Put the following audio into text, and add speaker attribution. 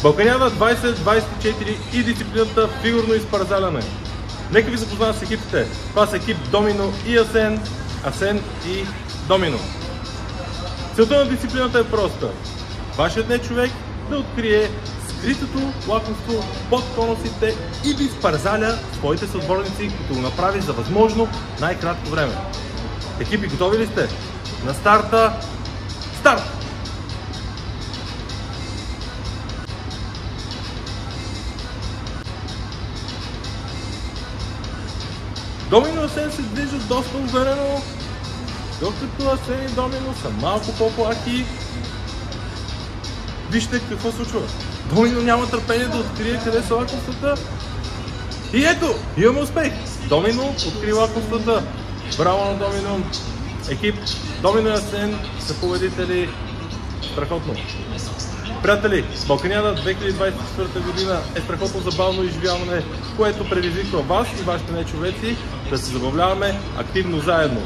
Speaker 1: Балканяда 2024 и дисциплината фигурно изпарзаляне. Нека ви запозная с екипите. Това са екип Домино и Асен, Асен и Домино. Целта на дисциплината е проста. Вашият не човек да открие скритото лакомство под конусите и да изпарзаля своите съотборници, като го направи за възможно най-кратко време. Екипи, готови ли сте? На старта! Старт! Домино и Асен се движат доста уверено, докато Асен и Домино са малко по-плахи. Вижте какво случва. Домино няма търпение да открие къде са лакомствата. И ето, имаме успех! Домино откри лакомствата. Браво на Домино! Екип Домино и Асен са победители. Страхотно! Приятели, Балканяда 2024 година е страхотно забавно изживяване, което предизвиква вас и вашите нечовеци да се забавляваме активно заедно.